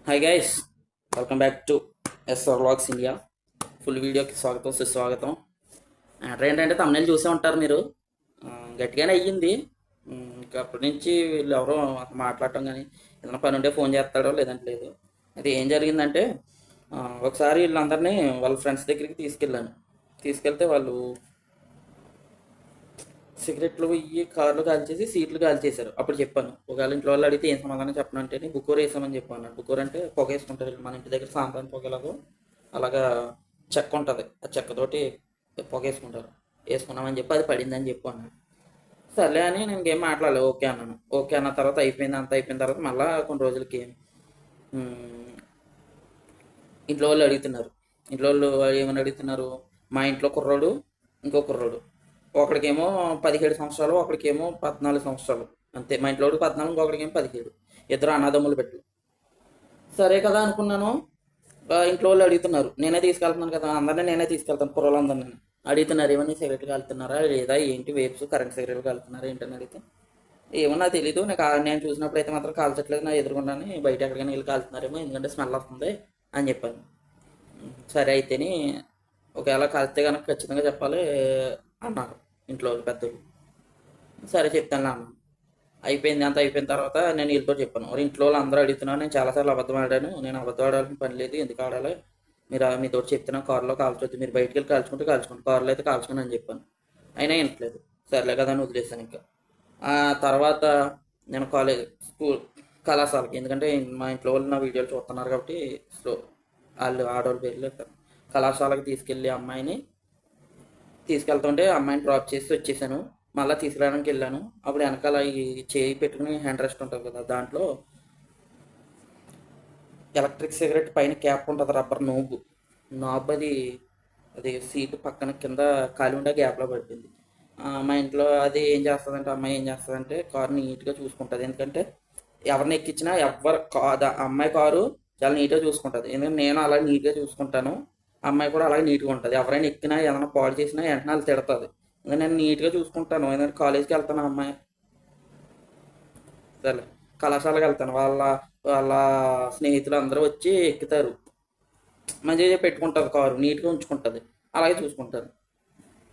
Hi guys, welcome back to SR vlogs India. Full వీడియోకి స్వాగతం సుస్వాగతం. మ్యాటర్ ఏంటంటే తమిళ చూసే ఉంటారు మీరు. ఆ, గట్టిగానే అయ్యింది. ఇంకా అప్పటి నుంచి వీళ్ళు ఎవరో మాట్లాడటం కానీ ఏదైనా పని ఉంటే ఫోన్ చేస్తాడో లేదంటే లేదు. అది ఏం జరిగిందంటే ఆ, ఒకసారి వీళ్ళందరినీ వాళ్ళ ఫ్రెండ్స్ దగ్గరికి తీసుకెళ్ళాను. తీసుకెళ్తే వాళ్ళు సిగరెట్లు ఇవి కార్లు కాల్చేసి సీట్లు కాల్చేశారు. అప్పుడు చెప్పాను, ఒకవేళ ఇంట్లో వాళ్ళు అడిగితే ఏం సమాధానం చెప్పను అంటే బుక్కూరు వేసామని చెప్పాను. బుక్కూరు అంటే పొగ వేసుకుంటారు మన ఇంటి దగ్గర సాంబ్రాణి పొగ ఎలాగో అలాగా చెక్క ఉంటుంది, ఆ చెక్కతోటి పొగ వేసుకుంటారు. వేసుకున్నామని చెప్పి అది పడిందని చెప్పి అన్నాడు. సర్లే అని నేను ఇంకేం మాట్లాడలేదు, ఓకే అన్నాను. ఓకే అన్న తర్వాత అయిపోయింది, అంత అయిపోయిన తర్వాత మళ్ళీ కొన్ని రోజులకి ఉమ్, ఇంట్లో వాళ్ళు అడుగుతున్నారు. ఇంట్లో వాళ్ళు ఏమని అడుగుతున్నారు, మా ఇంట్లో కుర్రోడు, ఇంకో కుర్రోడు, ఒకడికేమో 17 సంవత్సరాలు, ఒకడికేమో 14 సంవత్సరాలు. అంతే, మా ఇంట్లో 14, ఇంకొకడికేమో 17. ఇద్దరు అన్నదమ్ములు పెట్టు. సరే కదా అనుకున్నాను. ఇంట్లో వాళ్ళు అడుగుతున్నారు, నేనే తీసుకెళ్తున్నాను కదా, అందరినీ నేనే తీసుకెళ్తాను, కుర్రోళ్ళందరినీ అడుగుతున్నారు, ఏమన్నా సిగరెట్లు కాలుతున్నారా లేదా ఏంటి, వేప్స్ కరెంట్ సిగరెట్లు కాలుతున్నారా ఏంటని అడిగితే ఏమో నాకు తెలీదు, నేను చూసినప్పుడు అయితే మాత్రం కాల్చట్లేదు, నా ఎదురుకుండానే బయట ఎక్కడికైనా వెళ్ళి కాలుతున్నారేమో ఎందుకంటే స్మెల్ వస్తుంది అని చెప్పాను. సరే అయితేని, ఒకవేళ కలిస్తే కనుక ఖచ్చితంగా చెప్పాలి అన్నారు ఇంట్లో వాళ్ళు పెద్దలు. సరే చెప్తాను అన్నాను. అయిపోయింది, అంత అయిపోయిన తర్వాత నేను వీళ్ళతో చెప్పాను, మరి ఇంట్లో వాళ్ళు అందరూ అడుగుతున్నారు, నేను చాలాసార్లు అబద్ధం ఆడాను, నేను అబద్ధం ఆడాల్సిన పని లేదు, ఎందుకు ఆడాలి, మీరు మీతో చెప్తున్నా కారులో కాల్చొద్దు, మీరు బయటికి వెళ్ళి కాల్చుకుంటే కాల్చుకోండి, కారులో అయితే కాల్చుకోండి అని చెప్పాను. అయినా వినట్లేదు. సర్లే కదా అని వదిలేసాను ఇంకా. ఆ తర్వాత నేను స్కూల్ కళాశాలకి, ఎందుకంటే మా ఇంట్లో వాళ్ళు నా వీడియోలు చూస్తున్నారు కాబట్టి సో వాళ్ళు ఆడవాళ్ళు పేర్లు కళాశాలకు తీసుకెళ్ళి అమ్మాయిని తీసుకెళ్తుంటే అమ్మాయిని డ్రాప్ చేసి వచ్చేసాను. మళ్ళీ తీసుకురావడానికి వెళ్ళాను. అప్పుడు వెనకాల ఈ చేయి పెట్టుకుని హ్యాండ్ రెస్ట్ ఉంటుంది కదా, దాంట్లో ఎలక్ట్రిక్ సిగరెట్ పైన క్యాప్ ఉంటుంది, రబ్బర్ నోబు నాబ్ అది, అది సీటు పక్కన కింద ఖాళీ ఉండే గ్యాప్లో పడిపోయింది. మా ఇంట్లో అది ఏం చేస్తుందంటే, అమ్మాయి ఏం చేస్తుందంటే కారు నీట్గా చూసుకుంటుంది. ఎందుకంటే ఎవరిని ఎక్కించినా అమ్మాయి కారు చాలా నీట్గా చూసుకుంటుంది, ఎందుకంటే నేను అలా నీట్గా చూసుకుంటాను, అమ్మాయి కూడా అలాగే నీట్గా ఉంటుంది. ఎవరైనా ఎక్కినా ఏదైనా పాడు చేసినా వెంటనే వాళ్ళు తిడుతుంది. ఎందుకంటే నేను నీట్గా చూసుకుంటాను, ఎందుకంటే కాలేజీకి వెళ్తాను అమ్మాయి. సరే, కళాశాలకు వెళ్తాను, వాళ్ళ వాళ్ళ స్నేహితులు అందరూ వచ్చి ఎక్కుతారు, మంచిగా పెట్టుకుంటుంది, కారు నీట్గా ఉంచుకుంటుంది, అలాగే చూసుకుంటారు.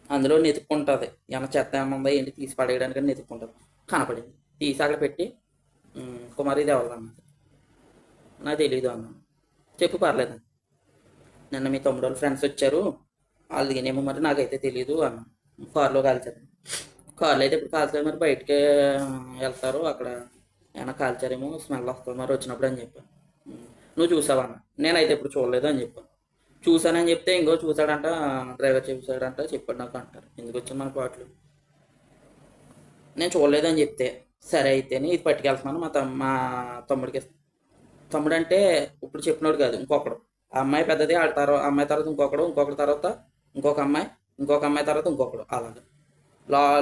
అందులో నెతుక్కుంటుంది, ఏమన్నా చెత్త ఏమన్నా ఉందా ఏంటి తీసి పడేయడానికి నెతుక్కుంటుంది. కనపడింది, తీసి అక్కడ పెట్టి కుమారి ఇది ఎవరిదన్నది, నాకు తెలీదు అన్నాను. చెప్పు పర్లేదు, నిన్న మీ తమ్ముడు వాళ్ళ ఫ్రెండ్స్ వచ్చారు, వాళ్ళు దిగనేమో మరి నాకైతే తెలీదు అన్నాను. కారులో కాల్చారు, కార్లో అయితే ఇప్పుడు కాల్చలేదు, మరి బయటకే వెళ్తారు, అక్కడ ఏమైనా కాల్చారేమో స్మెల్ వస్తుంది మరి వచ్చినప్పుడు అని చెప్పాను. నువ్వు చూసావా అన్న, నేనైతే ఇప్పుడు చూడలేదు అని చెప్పాను. చూశానని చెప్తే ఇంకో చూశాడంట, డ్రైవర్ చూశాడంట చెప్పాడు నాకు అంటారు, ఎందుకు వచ్చింది మన పాటలు. నేను చూడలేదని చెప్తే సరే అయితేనే ఇది పట్టుకెళ్తున్నాను మా తమ్ముడికి తమ్ముడు అంటే ఇప్పుడు చెప్పినోడు కాదు, ఇంకొకడు. ఆ అమ్మాయి పెద్దది, ఆ తర్వాత అమ్మాయి తర్వాత ఇంకొకటి తర్వాత ఇంకొక అమ్మాయి, ఇంకొక అమ్మాయి తర్వాత ఇంకొకడు, అలాగా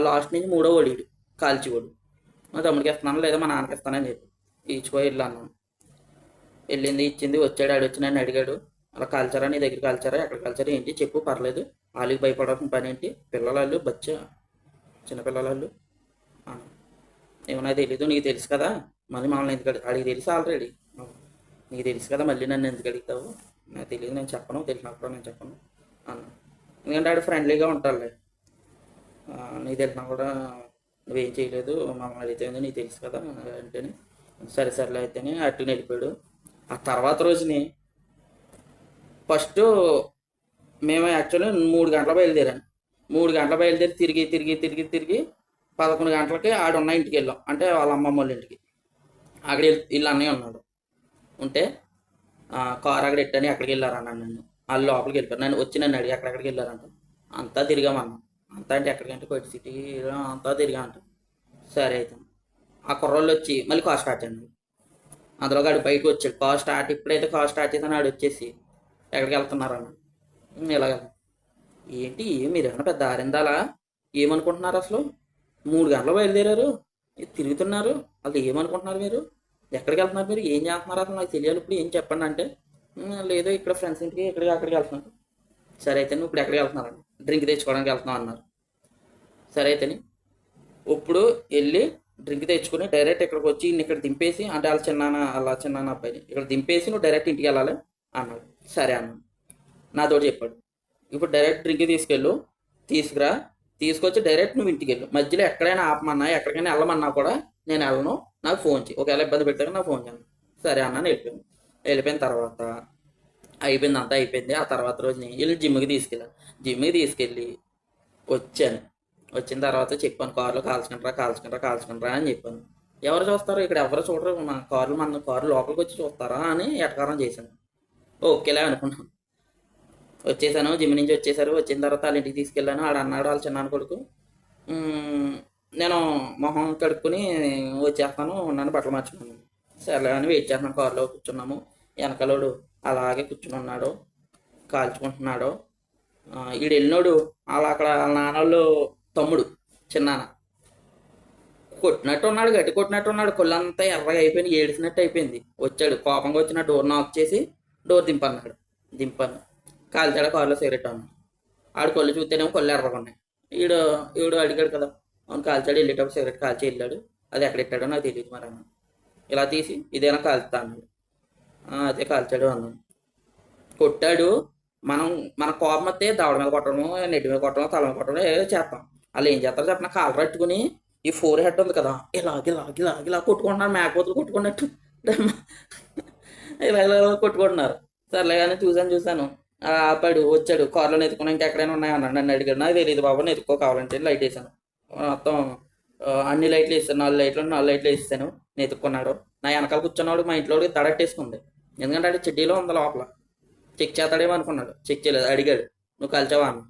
లాస్ట్ నుంచి మూడో ఓడిడు కాల్చివాడు. మా తమ్ముడికి ఇస్తున్నాను లేదా మా నాన్నకి ఇస్తానని చెప్పి ఇచ్చుకో ఇల్లు అన్నాను. వెళ్ళింది, ఇచ్చింది, వచ్చాడు, వచ్చి నన్ను అడిగాడు, అలా కాల్చారా, నీ దగ్గర కాల్చారా, ఎక్కడ కాల్చారా ఏంటి చెప్పు పర్లేదు, వాళ్ళకి భయపడాల్సిన పని ఏంటి, పిల్లలు బచ్చా, చిన్నపిల్లలు ఏమన్నా తెలీదు, నీకు తెలుసు కదా, మళ్ళీ మమ్మల్ని ఎందుకు అడిగి తెలుసు ఆల్రెడీ, నీకు తెలుసు కదా మళ్ళీ నన్ను ఎందుకు అడుగుతావు, నాకు తెలియదు, నేను చెప్పను, తెలిసినప్పుడు నేను చెప్పను అన్న. ఎందుకంటే ఆడు ఫ్రెండ్లీగా ఉంటాడులే, నీకు తెలిసినా కూడా నువ్వేం చేయలేదు, మమ్మల్ని అడిగితే నీకు తెలుసు కదా అంటేనే సరే సరేలే అయితేనే అటు వెళ్ళిపోయాడు. ఆ తర్వాత రోజుని ఫస్ట్ మేము యాక్చువల్లీ 3 గంటల బయలుదేరాను. 3 గంటల బయలుదేరి తిరిగి తిరిగి తిరిగి తిరిగి 11 గంటలకి ఆడున్న ఇంటికి వెళ్ళాం, అంటే వాళ్ళ అమ్మమ్మ వాళ్ళ ఇంటికి. అక్కడ వీళ్ళు అన్నయ్య ఉన్నాడు, ఉంటే కారు అక్కడ ఎట్టని ఎక్కడికి వెళ్ళారన్న నన్ను, వాళ్ళు లోపలికి వెళ్ళిపోయారు, నన్ను వచ్చి నన్ను అడిగి ఎక్కడికి వెళ్ళారంట. అంతా తిరిగామన్నా, అంతా అంటే ఎక్కడికంటే కొట్టి సిటీ అంతా తిరిగామంట. సరే అయితే ఆ కుర్రోళ్ళు వచ్చి మళ్ళీ కార్ స్టార్ట్ చేయండి, అందులో ఆడు బయటకు వచ్చాడు, కార్ స్టార్ట్ ఇప్పుడైతే కార్ స్టార్ట్ చేసాను, ఆడు వచ్చేసి ఎక్కడికి వెళ్తున్నారన్న. ఇలాగ ఏంటి మీరు ఏమైనా పెద్ద ఆరిందాలా, ఏమనుకుంటున్నారు అసలు, 3 గంటలు బయలుదేరారు, తిరుగుతున్నారు, వాళ్ళు ఏమనుకుంటున్నారు మీరు, ఎక్కడికి వెళ్తున్నారు, మీరు ఏం చేస్తున్నారు అసలు నాకు తెలియాలి, ఇప్పుడు ఏం చెప్పండి అంటే లేదు ఇక్కడ ఫ్రెండ్స్ ఇంటికి ఇక్కడికి అక్కడికి వెళ్తున్నారు. సరే అయితే నువ్వు ఇప్పుడు ఎక్కడికి వెళ్తున్నారండి, డ్రింక్ తెచ్చుకోవడానికి వెళ్తున్నావు అన్నారు. సరే అయితేని ఇప్పుడు వెళ్ళి డ్రింక్ తెచ్చుకుని డైరెక్ట్ ఇక్కడికి వచ్చి ఈయన్ని ఇక్కడ దింపేసి, అంటే వాళ్ళ చిన్నాన్న అలా చిన్నాన్న అబ్బాయిని ఇక్కడ దింపేసి నువ్వు డైరెక్ట్ ఇంటికి వెళ్ళాలి అన్నాడు. సరే అన్నాను. నాతోటి చెప్పాడు, ఇప్పుడు డైరెక్ట్ డ్రింక్ తీసుకెళ్ళు, తీసుకురా, తీసుకొచ్చి డైరెక్ట్ నువ్వు ఇంటికి వెళ్ళు, మధ్యలో ఎక్కడైనా ఆపమన్నా ఎక్కడికైనా వెళ్ళమన్నా కూడా నేను వెళ్ళను, నాకు ఫోన్ చేయి, ఒకవేళ ఇబ్బంది పెట్టాక నాకు ఫోన్ చేయను. సరే అన్నాను. వెళ్ళిపోయాను. వెళ్ళిపోయిన తర్వాత అయిపోయింది, అంతా అయిపోయింది. ఆ తర్వాత రోజు నేను వెళ్ళి జిమ్కి తీసుకెళ్ళాను. జిమ్కి తీసుకెళ్ళి వచ్చాను. వచ్చిన తర్వాత చెప్పాను, కార్లో కాల్చుకుంటారా కాల్చుకుంటారా కాల్చుకుంటారా అని చెప్పాను. ఎవరు చూస్తారు ఇక్కడ, ఎవరు చూడరు, మన కారు లోపలికి వచ్చి చూస్తారా అని ఎటకారం చేశాను. ఓకేలే అనుకున్నాను. వచ్చేసాను, జిమ్ నుంచి వచ్చేసారు. వచ్చిన తర్వాత వాళ్ళ ఇంటికి తీసుకెళ్ళాను. ఆడ అన్నాడు వాళ్ళ చిన్నాన్న కొడుకు, "మ్మ్, నేను మొహం కడుక్కుని వచ్చేస్తాను, నన్ను బట్టలు మార్చుకున్నాను." సరే అని వెయిట్ చేస్తున్నాను. కారులో కూర్చున్నాము. వెనకలోడు అలాగే కూర్చుని ఉన్నాడు, కాల్చుకుంటున్నాడు. ఈడు వెళ్ళినోడు అలా అక్కడ వాళ్ళ నాన్నోళ్ళు తమ్ముడు చిన్నాన్న కొట్టినట్టు ఉన్నాడు, గట్టి కొట్టినట్టు ఉన్నాడు. కొల్లంతా ఎర్రగా అయిపోయింది, ఏడిసినట్టు అయిపోయింది. వచ్చాడు కోపంగా వచ్చిన డోర్ నాక్ చేసి డోర్ దింపన్నాడు. దింపాను. కాల్చాడు కారులో సిగరెట్ అన్నాడు. ఆడు కొళ్ళు చూస్తేనేమో కొళ్ళు ఎర్రగా ఉన్నాయి. ఈడు ఈడు అడిగాడు కదా, అవును కాల్చాడు, వెళ్ళేటప్పుడు సిగరెట్ కాల్చి వెళ్ళాడు, అది ఎక్కడ పెట్టాడో నాకు తెలియదు మరి అన్నాడు. ఇలా తీసి ఇదేనా కాల్చుతా అన్నాడు. అదే కాల్చాడు అన్నాను. కొట్టాడు. మనం మన కోపం వస్తే దవడ మీద కొట్టడము, నెట్టి మీద కొట్టడం, తల మీద కొట్టడం ఏదో చేస్తాం. వాళ్ళు ఏం చేస్తారో చెప్పిన, కాలర్ పట్టుకుని ఈ ఫోర్ హెడ్ ఉంది కదా, ఇలా ఇలా ఇలా ఇలా కొట్టుకుంటున్నారు, మేకపోతులు కొట్టుకున్నట్టు ఇలా ఇలా ఇలా కొట్టుకుంటున్నారు. సర్లే కానీ చూశాను. ఆపాడు, వచ్చాడు, కారులో నెత్తుకున్నా ఇంకెక్కడైనా ఉన్నాయన్నాడు. నన్ను అడిగాడు. నాకు తెలియదు బాబు, నెత్తుకో కావాలంటే లైట్ వేసాను. మొత్తం అన్ని లైట్లు వేస్తాను, 4 లైట్లు వేస్తాను. నెత్తుకున్నాడు. నా వెనకాల కూర్చున్నాడు మా ఇంట్లో దడట్టేసుకుంది. ఎందుకంటే అది చెడ్డీలో ఉంది లోపల. చెక్ చేస్తాడేమో అనుకున్నాడు. చెక్ చేయలేదు. అడిగాడు, నువ్వు కాల్చావా అన్న.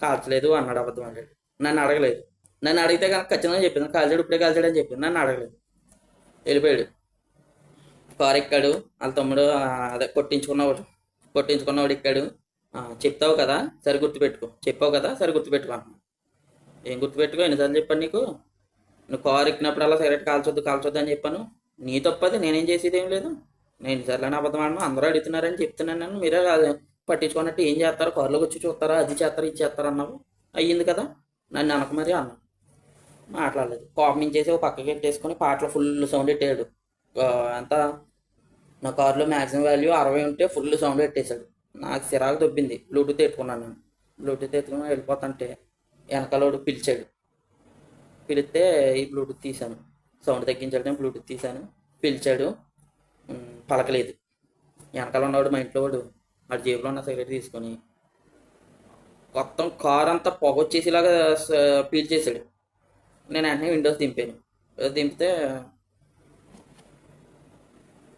కాల్చలేదు అన్నాడు. అబద్ధం అన్నాడు. నన్ను అడగలేదు. నన్ను అడిగితే కనుక ఖచ్చితంగా చెప్పింది, కాల్చాడు, ఇప్పుడే కాల్చాడు అని చెప్పింది. నన్ను అడగలేదు. వెళ్ళిపోయాడు. కారు ఎక్కాడు. వాళ్ళ తమ్ముడు అదే కొట్టించుకున్నవాడు ఎక్కాడు. చెప్తావు కదా సరి గుర్తుపెట్టుకో, చెప్పావు కదా సరి గుర్తుపెట్టుకో అన్న. ఏం గుర్తుపెట్టుకో, ఎన్నిసార్లు చెప్పాను నీకు? నువ్వు కారు ఎక్కినప్పుడు అలా సిగరెట్ కాల్చొద్దు అని చెప్పాను. నీ తప్పది, నేనేం చేసేది ఏం లేదు. నేను ఎన్నిసార్లు అబద్ధం ఆడను, అందరూ అడుగుతున్నారని చెప్తున్నాను. నేను మీరే పట్టించుకున్నట్టు ఏం చేస్తారు, కారులోకి వచ్చి చూస్తారా, అది చేస్తారు ఇది చేస్తారు అన్నావు. అయ్యింది కదా, నన్ను అనక మరి అన్నా. మాట్లాడలేదు. కోపమించేసి ఒక పక్కకి పెట్టేసుకొని పాటలు ఫుల్ సౌండ్ పెట్టాడు. అంత నా కారులో మ్యాక్సిమం వాల్యూ 60 ఉంటే ఫుల్ సౌండ్ పెట్టేశాడు. నాకు సిరాకు దొబ్బింది. బ్లూటూత్ ఎత్తుకున్నాను నేను. బ్లూటూత్ ఎత్తుకుని వెళ్ళిపోతుంటే వెనకాలోడు పిలిచాడు. పిలిస్తే ఈ బ్లూటూత్ తీశాను. సౌండ్ తగ్గించాడు, బ్లూటూత్ తీశాను. పిలిచాడు, పలకలేదు. వెనకాల ఉన్నవాడు మా ఇంట్లో వాడు వాడి జేబులో ఉన్న సిగరెట్ తీసుకొని మొత్తం కార్ అంతా పొగొచ్చేసేలాగా పీల్చేసాడు. నేను వెంటనే విండోస్ దింపాను. దింపితే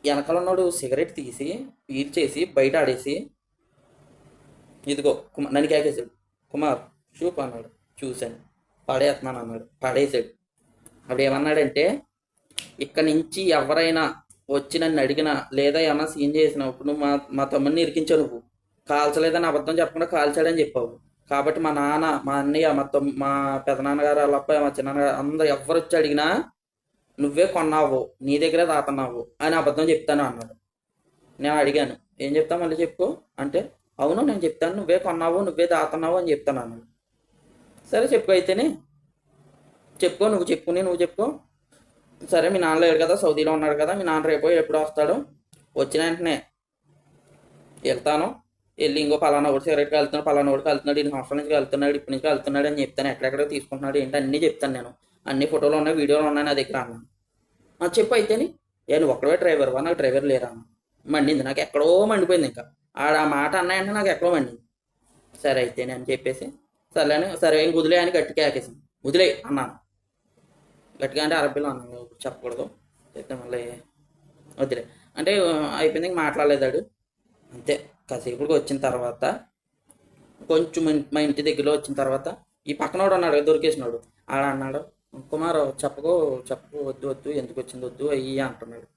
వెనకాల ఉన్నాడు సిగరెట్ తీసి పీల్చేసి బయట ఆడేసి, ఇదిగో నన్ను కేకేశాడు, కుమార్ షూప్ అన్నాడు. చూశాను. పడేస్తున్నాను అన్నాడు. పడేసాడు. అప్పుడు ఏమన్నాడంటే, ఇక్కడ నుంచి ఎవరైనా వచ్చి నన్ను అడిగినా లేదా ఏమన్నా సీన్ చేసినప్పుడు నువ్వు మా తమ్ముడిని ఇరికించావు, నువ్వు కాల్చలేదని అబద్ధం చెప్పకుండా కాల్చాడని చెప్పావు. కాబట్టి మా నాన్న, మా అన్నయ్య, మా పెదనాన్నగారు, వాళ్ళ అబ్బాయి, మా చిన్నగారు అందరు ఎవరు వచ్చి అడిగినా నువ్వే కొన్నావు, నీ దగ్గరే దాతున్నావు అని అబద్ధం చెప్తాను అన్నాడు. నేను అడిగాను, ఏం చెప్తా మళ్ళీ చెప్పు అంటే, అవును నేను చెప్తాను, నువ్వే కొన్నావు, నువ్వే దాతున్నావు అని చెప్తాను అన్నాడు. సరే చెప్పు అయితేనే, చెప్పుకో, నువ్వు చెప్పుకో. సరే మీ నాన్న లేడు కదా, సౌదీలో ఉన్నాడు కదా, మీ నాన్న రేపో ఎప్పుడు వస్తాడు, వచ్చిన వెంటనే వెళ్తాను, వెళ్ళి ఇంకో పలానా ఒకటి సిగరెట్కి వెళ్తున్నాడు, పలానా ఒకటి వెళ్తున్నాడు, ఈ హాస్టల్ నుంచి వెళ్తున్నాడు, ఇప్పటి నుంచి వెళ్తున్నాడు అని చెప్తాను. ఎక్కడెక్కడ తీసుకుంటున్నాడు ఏంటి అన్నీ చెప్తాను. నేను అన్ని ఫోటోలు ఉన్నాయి, వీడియోలు ఉన్నాయి నా దగ్గర అన్నాను. చెప్పు అయితేని, నువ్వు ఒక్కడే డ్రైవర్ వా, నాకు డ్రైవర్ లేరా? మండింది నాకు, ఎక్కడో మండిపోయింది. ఇంకా ఆ మాట అన్నాయంటే నాకు ఎక్కడో మండింది. సరే అయితేనే అని చెప్పేసి సరే ఇంక వదిలే అని గట్టిగా ఆకేసింది. వదిలే అన్నాను గట్టిగా, అంటే అరబీలో అన్నాను, చెప్పకూడదు చెప్తే మళ్ళీ వదిలే అంటే అయిపోయింది. ఇంక మాట్లాడలేదాడు అంతే. కాసేపుడికి వచ్చిన తర్వాత కొంచెం మా ఇంటి దగ్గరలో వచ్చిన తర్వాత ఈ పక్కనోడు అన్నాడు, దొరికేసినాడు. ఆడ అన్నాడు, కుమార్ చెప్పకు వద్దు ఎందుకు వచ్చింది వద్దు అయ్యి అంటున్నాడు.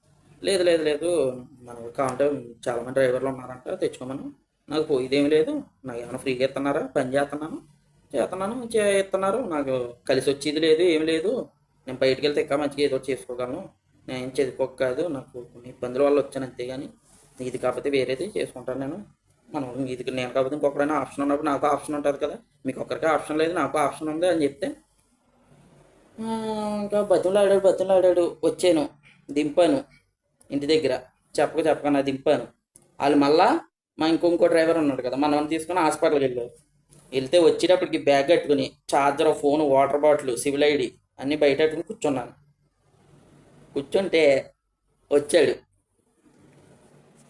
లేదు మనకు కావాలంటే చాలామంది డ్రైవర్లు ఉన్నారంట, తెచ్చుకోమను, నాకు పోయిదేమీ లేదు, నాకు ఏమైనా ఫ్రీగా ఇస్తున్నారా, పని చేస్తున్నారు, నాకు కలిసి వచ్చేది లేదు ఏమి లేదు, నేను బయటికి వెళ్తే ఇంకా మంచిగా ఏదో చేసుకోగలను, నేను చదువుకోక కాదు, నాకు కొన్ని ఇబ్బందుల వల్ల వచ్చాను అంతేగాని ఇది కాకపోతే వేరేది చేసుకుంటాను నేను. ఇది నేను కాకపోతే ఇంకొకరైనా ఆప్షన్ ఉన్నప్పుడు నాకు ఆప్షన్ ఉంటుంది కదా, మీకు ఒక్కరికే ఆప్షన్ లేదు, నాకు ఆప్షన్ ఉంది అని చెప్తే ఇంకా బతిమలాడాడు వచ్చాను, దింపాను ఇంటి దగ్గర. చెప్పక నా దింపాను. వాళ్ళు మళ్ళా మా ఇంకో డ్రైవర్ ఉన్నాడు కదా, మనల్ని తీసుకుని హాస్పిటల్కి వెళ్ళారు. వెళ్తే వచ్చేటప్పటికి బ్యాగ్ కట్టుకుని charger, phone, water bottle, civil ID అన్నీ బయట పెట్టుకుని కూర్చున్నాను. కూర్చుంటే వచ్చాడు.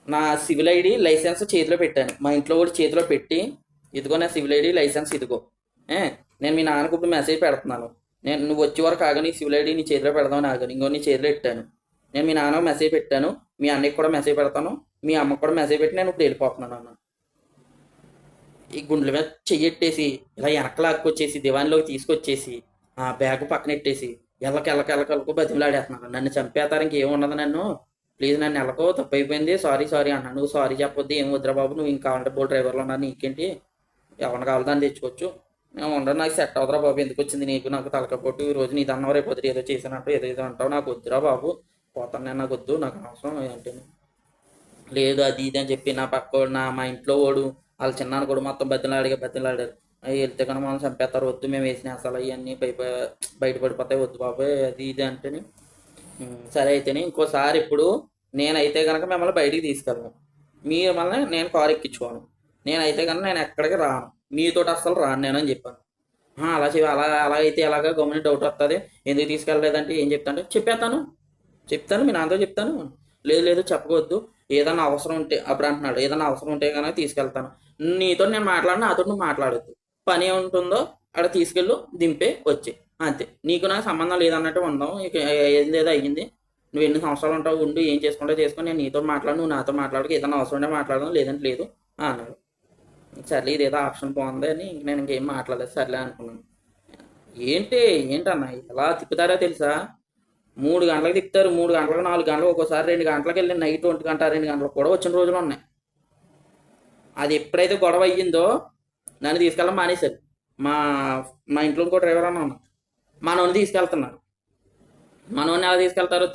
నా సివిల్ ఐడి లైసెన్స్ చేతిలో పెట్టాను. మా ఇంట్లో కూడా చేతిలో పెట్టి, ఇదిగో నా సివిల్ ఐడి లైసెన్స్ ఇదిగో, ఏ నేను మీ నాన్నకు ఇప్పుడు మెసేజ్ పెడుతున్నాను, నువ్వు వచ్చే వరకు ఆగని సివిల్ ఐడి నీ చేతిలో పెడదామని ఆగని, ఇంకో నీ చేతిలో పెట్టాను. నేను మీ నాన్న మెసేజ్ పెట్టాను, మీ అన్నయ్యకి కూడా మెసేజ్ పెడతాను, మీ అమ్మకు కూడా మెసేజ్ పెట్టి నేను ఇప్పుడు వెళ్ళిపోతున్నాను అన్న. ఈ గుండెల మీద చెయ్యెట్టేసి ఇలా వెనక లాక్కొచ్చేసి దివాన్లోకి తీసుకొచ్చేసి ఆ బ్యాగ్ పక్కన పెట్టేసి ఎల్లకెళ్ళకు బతిమలాడేస్తున్నాను. నన్ను చంపేస్తారు, ఇంకేమున్నది నన్ను, ప్లీజ్ నన్ను ఎల్లకో, తప్పు అయిపోయింది, సారీ అన్నాను. నువ్వు సారీ చెప్పొద్దు, ఏం వద్దురా బాబు, నువ్వు ఇంకా కావాలంటే బోల్ డ్రైవర్లో ఉన్నారు, నీకేంటి, ఎవరిని కావాలి దాన్ని తెచ్చుకోవచ్చు, నేను ఉండదు, నాకు సెట్ అవుతురా బాబు, ఎందుకు వచ్చింది నీకు నాకు తలకపోటు, ఈ రోజు నీది అన్నవరే పొద్దు ఏదో చేసినట్టు ఏదో అంటావు, నాకు వద్దురా బాబు, పోతాను నేను, నాకు వద్దు, నాకు అవసరం ఏంటి, లేదు అది ఇది అని చెప్పి నా పక్కోడు, మా ఇంట్లో వాడు, వాళ్ళ చిన్నాన్న కూడా మొత్తం బతిలాడారు. అవి వెళ్తే కనుక మనం చంపేస్తారు, వద్దు, మేము వేసిన అసలు అవన్నీ బయటపడిపోతాయి, వద్దు బాబాయ్ అది ఇది అంటేనే. సరే అయితేనే ఇంకోసారి ఇప్పుడు నేనైతే కనుక మిమ్మల్ని బయటికి తీసుకెళ్ళను, మీరు మళ్ళీ నేను కారు ఎక్కించుకోను, నేనైతే కనుక నేను ఎక్కడికి రాను, మీతోటి అస్సలు రాను నేను అని చెప్పాను. అలా అలా అయితే ఎలాగా గవర్నమెంట్ డౌట్ వస్తుంది, ఎందుకు తీసుకెళ్ళలేదంటే ఏం చెప్తాను, చెప్తాను మీ నాన్నతో చెప్తాను, లేదు చెప్పవద్దు, ఏదైనా అవసరం ఉంటే అప్పుడు అంటున్నాడు, ఏదైనా అవసరం ఉంటే కనుక తీసుకెళ్తాను, నీతో నేను మాట్లాడినా నాతో నువ్వు మాట్లాడద్దు, పని ఏముంటుందో అక్కడ తీసుకెళ్ళు, దింపే వచ్చే, అంతే, నీకు నాకు సంబంధం లేదన్నట్టు ఉందాం, ఇక ఏదో అయ్యింది, నువ్వు ఎన్ని సంవత్సరాలు ఉంటావు ఉండు, ఏం చేసుకుంటావు చేసుకొని, నేను నీతో మాట్లాడు, నువ్వు నాతో మాట్లాడు, ఏదైనా అవసరం ఉంటే మాట్లాడదాం, లేదంటే లేదు అన్నాడు. సర్లే ఇదేదో ఆప్షన్ బాగుంది అని నేను ఇంకేం మాట్లాడలేదు, సర్లే అనుకున్నాను. ఏంటన్నా ఎలా తిప్పుతారో తెలుసా, 3 గంటలకు తిప్పుతారు, 3 గంటలకు, 4 గంటలకు, ఒక్కోసారి 2 గంటలకు వెళ్ళి నైట్ 1 గంట 2 గంటలకు కూడా వచ్చిన రోజులు ఉన్నాయి. అది ఎప్పుడైతే గొడవ అయ్యిందో నన్ను తీసుకెళ్ళడం మానేశారు. మా మా ఇంట్లో ఇంకో డ్రైవర్ అన్న ఉన్నా, మనోని తీసుకెళ్తున్నారు. మనోని ఎలా తీసుకెళ్తారు,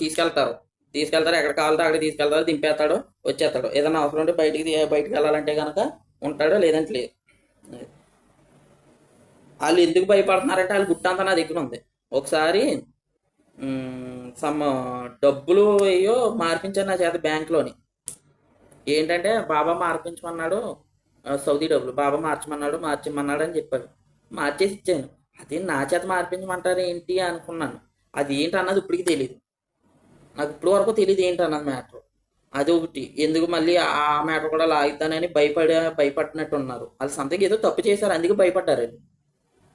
ఎక్కడ కావాలంటే అక్కడ తీసుకెళ్తారు, దింపేస్తాడు, వచ్చేస్తాడు, ఏదైనా అవసరం ఉంటే బయటికి వెళ్ళాలంటే కనుక ఉంటాడు, లేదంటే లేదు. వాళ్ళు ఎందుకు భయపడుతున్నారంటే వాళ్ళ గుట్టంతా నా దగ్గర ఉంది. ఒకసారి సమ్ డబ్బులు అయ్యో మార్పించాను నా చేత బ్యాంక్లోని. ఏంటంటే బాబా మార్పించమన్నాడు, సౌదీ డబ్బులు బాబా మార్చమన్నాడు అని చెప్పాడు, మార్చేసి ఇచ్చాను. అది నా చేత మార్పించమంటారు ఏంటి అనుకున్నాను. అది ఏంటి అన్నది ఇప్పటికి తెలియదు, నాకు ఇప్పుడు వరకు తెలియదు ఏంటి అన్నది మ్యాటర్. అది ఒకటి, ఎందుకు మళ్ళీ ఆ మ్యాటర్ కూడా లాగుతానని భయపడినట్టు ఉన్నారు. వాళ్ళు సంతకి ఏదో తప్పు చేశారు, అందుకే భయపడ్డారు వాళ్ళు.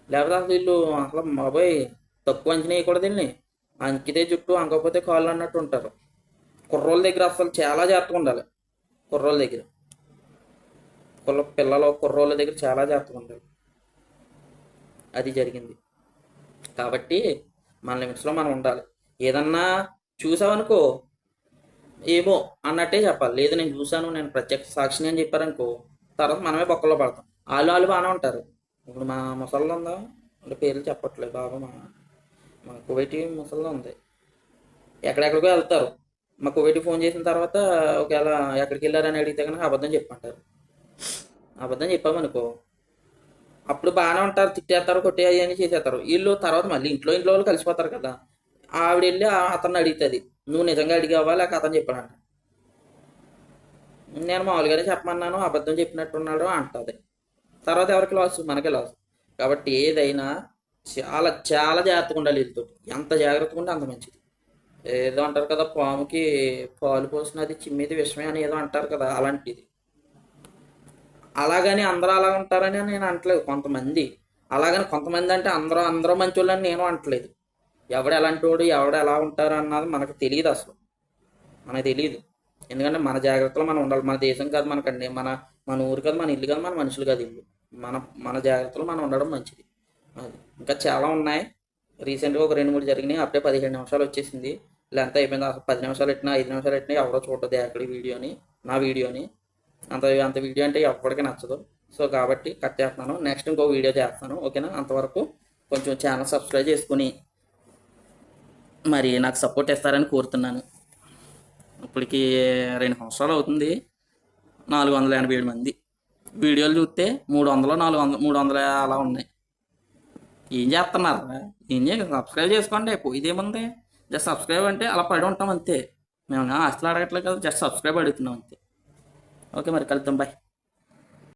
లేకపోతే అసలు వీళ్ళు అసలు బాబాయ్ తక్కువ అంచనా వేయకూడదు వీళ్ళని, అంకితే జుట్టు అంకపోతే కాళ్ళు అన్నట్టు ఉంటారు. కుర్రోళ్ళ దగ్గర అసలు చాలా జాగ్రత్తగా ఉండాలి, కుర్రోళ్ళ దగ్గర, కుర్రోళ్ళ దగ్గర చాలా జాగ్రత్తగా ఉండాలి. అది జరిగింది. కాబట్టి మన లిమిట్స్లో మనం ఉండాలి. ఏదన్నా చూసావనుకో ఏమో అన్నట్టే చెప్పాలి, లేదు నేను చూశాను, నేను ప్రత్యక్ష సాక్షిని అని చెప్పారనుకో, తర్వాత మనమే బొక్కలో పడతాం. వాళ్ళు బాగానే ఉంటారు. ఇప్పుడు మా ముసలిలో ఉందా, అంటే పేర్లు చెప్పట్లేదు, బాబా మా కువైటీ ముసలిలో ఉంది, ఎక్కడెక్కడికో వెళ్తారు. మా కువైటీ ఫోన్ చేసిన తర్వాత ఒకవేళ ఎక్కడికి వెళ్ళారని అడిగితే కనుక అబద్ధం చెప్పమంటారు. అబద్ధం చెప్పామనుకో అప్పుడు బాగానే ఉంటారు, తిట్టేస్తారు, కొట్టేది అని చేసేస్తారు. వీళ్ళు తర్వాత మళ్ళీ ఇంట్లో వాళ్ళు కలిసిపోతారు కదా, ఆవిడ వెళ్ళి అతన్ని అడుగుతుంది, నువ్వు నిజంగా అడిగావా లేక అతను చెప్పాడంట. నేను మామూలుగానే చెప్పమన్నాను, అబద్ధం చెప్పినట్టున్నాడు అంటుంది. తర్వాత ఎవరికి లాస్, మనకే లాస్. కాబట్టి ఏదైనా చాలా చాలా జాగ్రత్తగా ఉండాలి వీళ్ళతో, ఎంత జాగ్రత్తగా ఉంటే అంత మంచిది. ఏదో అంటారు కదా, పాముకి పాలు పోసినది చిమ్మేది విషమే అని ఏదో అంటారు కదా, అలాంటిది. అలాగని అందరూ అలా ఉంటారని నేను అంటలేదు, కొంతమంది అలాగని, కొంతమంది అంటే అందరూ మంచోళ్ళని నేను అంటలేదు. ఎవడు ఎలాంటి వాడు, ఎవడు ఎలా ఉంటారు అన్నది మనకు తెలియదు, అసలు మనకు తెలియదు. ఎందుకంటే మన జాగ్రత్తలో మనం ఉండాలి. మన దేశం కాదు మనకండి, మన ఊరు కాదు, మన ఇల్లు కాదు, మన మనుషులు కాదు ఇల్లు. మన జాగ్రత్తలో మనం ఉండడం మంచిది. అది ఇంకా చాలా ఉన్నాయి. రీసెంట్గా ఒక 2-3 జరిగినాయి, అప్పుడే 15 నిమిషాలు వచ్చేసింది. లెంత్ అయిపోయింది. అసలు 10 నిమిషాలు పెట్టినా 5 నిమిషాలు పెట్టినా ఎవరో చూడదు అక్కడి వీడియోని, నా వీడియోని. అంత వీడియో అంటే ఎవరికి నచ్చదు. సో కాబట్టి కట్ చేస్తున్నాను, నెక్స్ట్ ఇంకో వీడియో చేస్తాను, ఓకేనా. అంతవరకు కొంచెం ఛానల్ సబ్స్క్రైబ్ చేసుకుని మరి నాకు సపోర్ట్ ఇస్తారని కోరుతున్నాను. ఇప్పటికి 2 సంవత్సరాలు అవుతుంది, 487 మంది వీడియోలు చూస్తే 300 400 300 అలా ఉన్నాయి. ఏం చేస్తున్నారా? ఏం చేయ సబ్స్క్రైబ్ చేసుకోండి, పోయిదేముంది. జస్ట్ సబ్స్క్రైబ్ అంటే అలా పడి ఉంటాం అంతే. మేము అసలు అడగట్లేదు కదా, జస్ట్ సబ్స్క్రైబ్ అడుగుతున్నాం అంతే. ఓకే మరి కలుద్దాం, బాయ్.